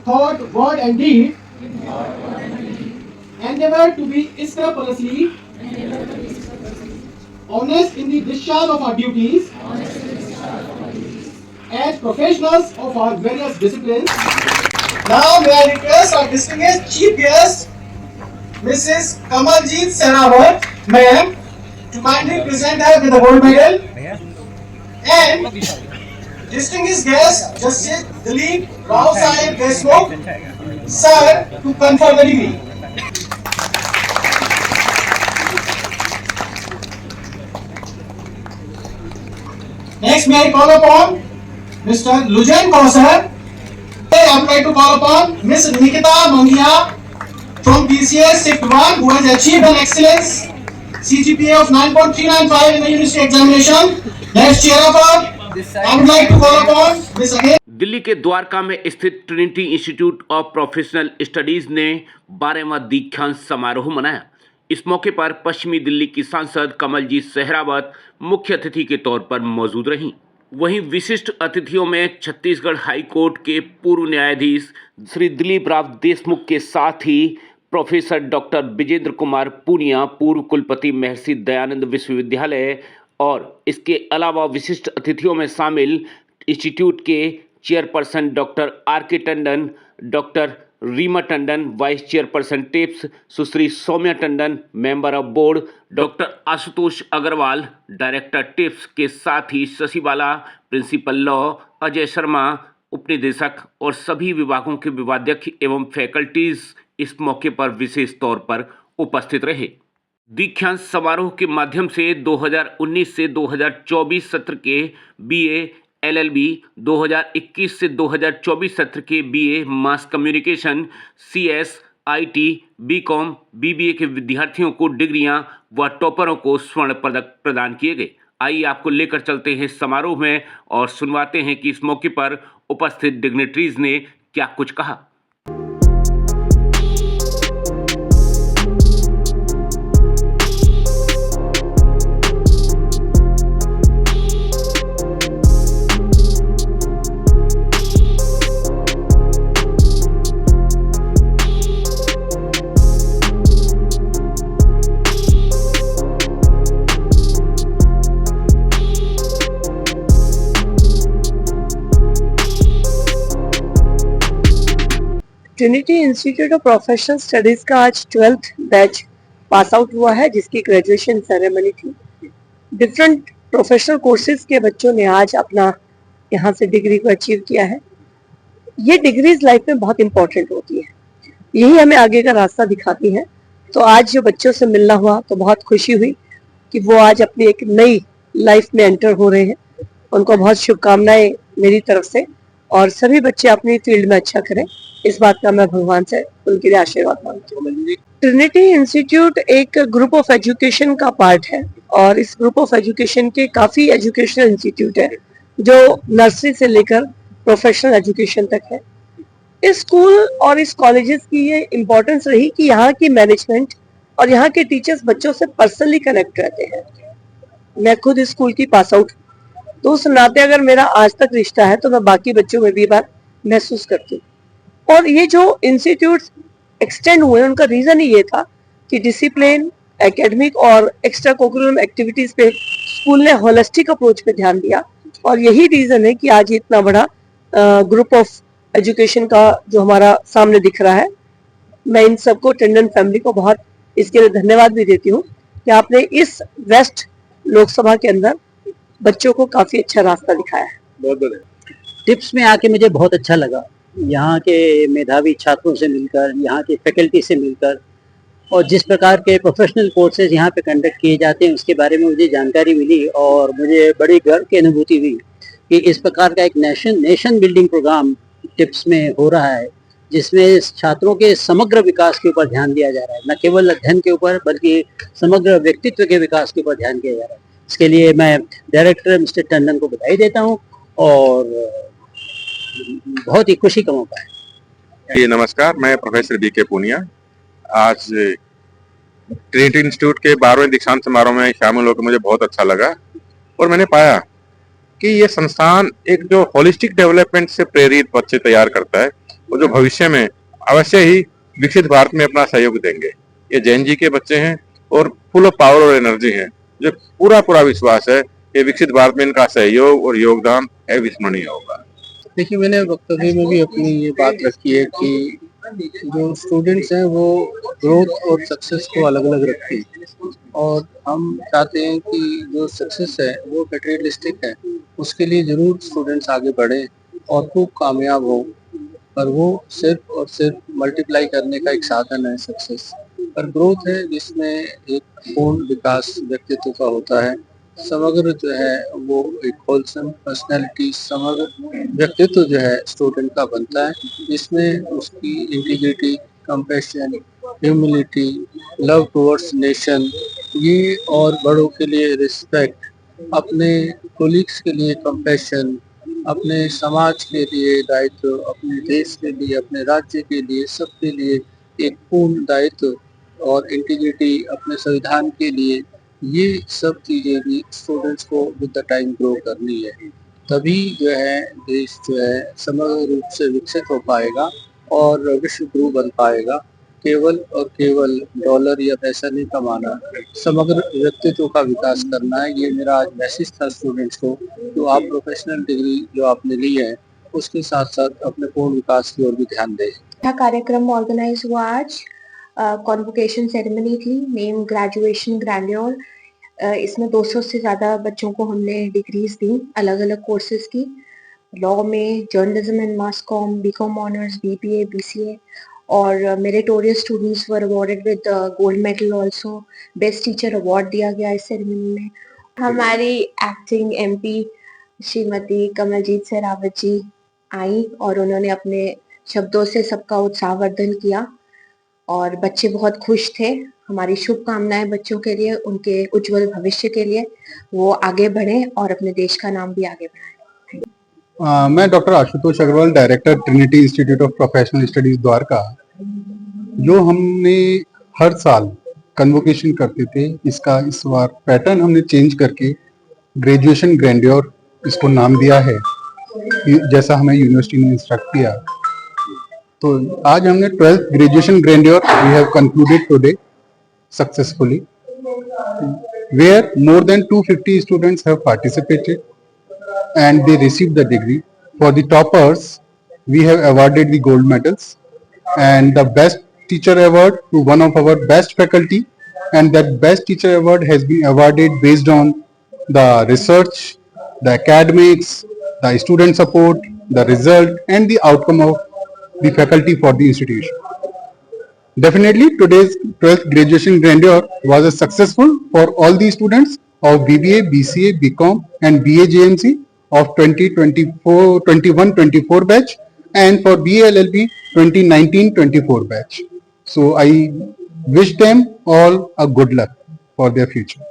thought, word and deed, endeavor to be scrupulously honest in the discharge of our duties as professionals of our various disciplines. Now may I request our distinguished chief guest, Mrs. Kamaljeet Sehrawat, ma'am, to kindly present her with the gold medal. And distinguished guest, Justice Dilip Rao Sahib Deshmukh, sir, to confer the degree. Next, may I call upon Mr. Lujan Kausar. I would like to call upon Ms. Nikita Mangia from PCS Shift 1, who has achieved an excellence CGPA of 9.395 in the university examination. Let's cheer up her. I would like to call upon Ms. again. Delhi के द्वारका में स्थित Trinity Institute of Professional studies ने 12वां दीक्षांत समारोह मनाया। इस मौके पर पश्चिमी दिल्ली की सांसद कमलजीत सहरावत मुख्य अतिथि के तौर पर मौजूद रहीं। वहीं विशिष्ट अतिथियों में छत्तीसगढ़ हाई कोर्ट के पूर्व न्यायाधीश श्री दिलीप राव देशमुख के साथ ही प्रोफेसर डॉक्टर विजेंद्र कुमार पूनिया, पूर्व कुलपति महर्षि दयानंद विश्वविद्यालय, और इसके अलावा विशिष्ट अतिथियों में शामिल इंस्टीट्यूट के chairperson doctor R K Tandon, doctor Reema Tandon, vice chairperson TIPS Sushri Saumya Tandon, member of board doctor Ashutosh Agarwal, director TIPS के साथ ही शशिबाला, प्रिंसिपल लॉ अजय शर्मा, उपनिदेशक और सभी विभागों के विभागाध्यक्ष एवं फैकल्टीज इस मौके पर विशेष तौर पर उपस्थित रहे। दीक्षांत समारोह के माध्यम से 2019 से 2024 सत्र के बीए एलएलबी, 2021 से 2024 सत्र के BA mass communication, CS, IT, BCom, BBA के विद्यार्थियों को डिग्रियां व टॉपरों को स्वर्ण पदक प्रदान किए गए। आइए आपको लेकर चलते हैं समारोह में और सुनवाते हैं कि इस मौके पर उपस्थित डिग्नेटरीज ने क्या कुछ कहा। Trinity Institute of Professional studies का आज 12th बैच पास आउट हुआ है, जिसकी ग्रेजुएशन सेरेमनी थी। डिफरेंट प्रोफेशनल कोर्सेज के बच्चों ने आज अपना यहाँ से डिग्री को अचीव किया है। ये डिग्रीज लाइफ में बहुत इंपॉर्टेंट होती है, यही हमें आगे का रास्ता दिखाती है। तो आज जो बच्चों से मिलना हुआ तो बहुत खुशी हुई कि वो आज अपनी एक नई लाइफ में एंटर हो रहे हैं। उनको बहुत शुभकामनाएं मेरी तरफ से, और सभी बच्चे अपनी फील्ड में अच्छा करें, इस बात का मैं भगवान से उनके लिए आशीर्वाद मांगती हूँ। ट्रिनिटी इंस्टीट्यूट एक ग्रुप ऑफ एजुकेशन का पार्ट है, और इस ग्रुप ऑफ एजुकेशन के काफी एजुकेशनल इंस्टीट्यूट है जो नर्सरी से लेकर प्रोफेशनल एजुकेशन तक है। इस स्कूल और इस कॉलेजेस की ये इम्पोर्टेंस रही कि यहाँ की मैनेजमेंट और यहाँ के टीचर्स बच्चों से पर्सनली कनेक्ट रहते हैं। मैं खुद इस स्कूल की पास आउट, तो उस नाते अगर मेरा आज तक रिश्ता है तो मैं बाकी बच्चों में भी बात महसूस करती हूँ। और ये जो इंस्टीट्यूट एक्सटेंड हुए उनका रीजन ही ये था कि डिसिप्लिन, एकेडमिक और एक्स्ट्रा करिकुलम एक्टिविटीज पे स्कूल ने होलिस्टिक अप्रोच पे ध्यान दिया, और यही रीजन है कि आज इतना बड़ा ग्रुप ऑफ एजुकेशन का जो हमारा सामने दिख रहा है। मैं इन सबको, टंडन फैमिली को बहुत इसके लिए धन्यवाद भी देती हूँ कि आपने इस वेस्ट लोकसभा के अंदर बच्चों को काफी अच्छा रास्ता दिखाया है। बहुत बहुत टिप्स में आके मुझे बहुत अच्छा लगा, यहाँ के मेधावी छात्रों से मिलकर, यहाँ की फैकल्टी से मिलकर, और जिस प्रकार के प्रोफेशनल कोर्सेज यहाँ पे कंडक्ट किए जाते हैं उसके बारे में मुझे जानकारी मिली, और मुझे बड़ी गर्व की अनुभूति हुई कि इस प्रकार का एक नेशन बिल्डिंग प्रोग्राम टिप्स में हो रहा है, जिसमें छात्रों के समग्र विकास के ऊपर ध्यान दिया जा रहा है, न केवल अध्ययन के ऊपर बल्कि समग्र व्यक्तित्व के विकास के ऊपर ध्यान दिया जा रहा है। इसके लिए मैं डायरेक्टर मिस्टर टंडन को बधाई देता हूँ, और बहुत ही खुशी का मौका है। जी नमस्कार, मैं प्रोफेसर बीके पूनिया। आज ट्रिनिटी इंस्टीट्यूट के 12वें दीक्षांत समारोह में शामिल होकर मुझे बहुत अच्छा लगा, और मैंने पाया कि ये संस्थान एक जो होलिस्टिक डेवलपमेंट से प्रेरित बच्चे तैयार करता है, और जो भविष्य में अवश्य ही विकसित भारत में अपना सहयोग देंगे। ये जैन जी के बच्चे हैं और फुल ऑफ पावर और एनर्जी हैं। जो पूरा विश्वास है कि विकसित भारत में इनका सहयोग और योगदान अविस्मरणीय होगा। देखिए, मैंने वक्तव्य में भी अपनी ये बात रखी है कि जो स्टूडेंट्स हैं वो ग्रोथ और सक्सेस को अलग अलग रखते हैं, और हम चाहते हैं कि जो सक्सेस है वो मटेरियलिस्टिक है, उसके लिए जरूर स्टूडेंट्स आगे बढ़े और खूब कामयाब हो, पर वो सिर्फ और सिर्फ मल्टीप्लाई करने का एक साधन है सक्सेस। पर ग्रोथ है जिसमें एक पूर्ण विकास व्यक्तित्व का होता है, समग्र जो है वो एक होलसम पर्सनैलिटी, समग्र व्यक्तित्व जो है स्टूडेंट का बनता है, जिसमें उसकी integrity, compassion, humility, love towards nation, ये और बड़ों के लिए रिस्पेक्ट, अपने कोलिग्स के लिए कंपैशन, अपने समाज के लिए दायित्व, अपने देश के लिए, अपने राज्य के लिए, सबके लिए एक पूर्ण दायित्व और इंटीग्रिटी, अपने संविधान के लिए, ये सब चीज़ें भी स्टूडेंट्स को विद द टाइम ग्रो करनी है। तभी जो है देश जो है समग्र रूप से विकसित हो पाएगा और विश्व गुरु बन पाएगा। केवल और केवल डॉलर या पैसा नहीं कमाना, समग्र व्यक्तित्व का विकास करना है। ये मेरा आज मैसेज था स्टूडेंट्स को। तो आप प्रोफेशनल डिग्री जो आपने ली है उसके साथ साथ अपने पूर्ण विकास की ओर भी ध्यान दें। यह कार्यक्रम ऑर्गेनाइज हुआ आज, कॉन्वोकेशन सेरेमनी थी, नेम ग्रेजुएशन ग्रैंडियर। इसमें 200 से ज़्यादा बच्चों को हमने डिग्रीज दी अलग अलग कोर्सेज की, लॉ में, journalism and mass com, BCom honours, BBA, BCA, और meritorious students were awarded with gold medal also. Best teacher award दिया गया इस सेरेमनी में। हमारी एक्टिंग एमपी श्रीमती कमलजीत सहरावत जी आई और उन्होंने अपने शब्दों से सबका उत्साहवर्धन किया और बच्चे बहुत खुश थे। हमारी शुभकामनाएं बच्चों के लिए, उनके उज्जवल भविष्य के लिए, वो आगे बढ़े और अपने देश का नाम भी आगे बढ़ाएं। मैं doctor Ashutosh Agarwal, director Trinity Institute of Professional Studies Dwarka. जो हमने हर साल कन्वोकेशन करते थे, इसका इस बार पैटर्न हमने चेंज करके ग्रेजुएशन ग्रैंडियर इसको नाम दिया है, जैसा हमें यूनिवर्सिटी ने इंस्ट्रक्ट किया। तो आज हमने 12th graduation grandeur we have concluded today successfully, where more than 250 students have participated and they received the degree. For the toppers, we have awarded the gold medals and the best teacher award to one of our best faculty, and that best teacher award has been awarded based on the research, the academics, the student support, the result and the outcome of the faculty for the institution. Definitely today's 12th graduation grandeur was a successful for all the students of BBA, BCA, BCom and BA JMC of 2021-24 batch and for BA LLB 2019-24 batch. So I wish them all a good luck for their future.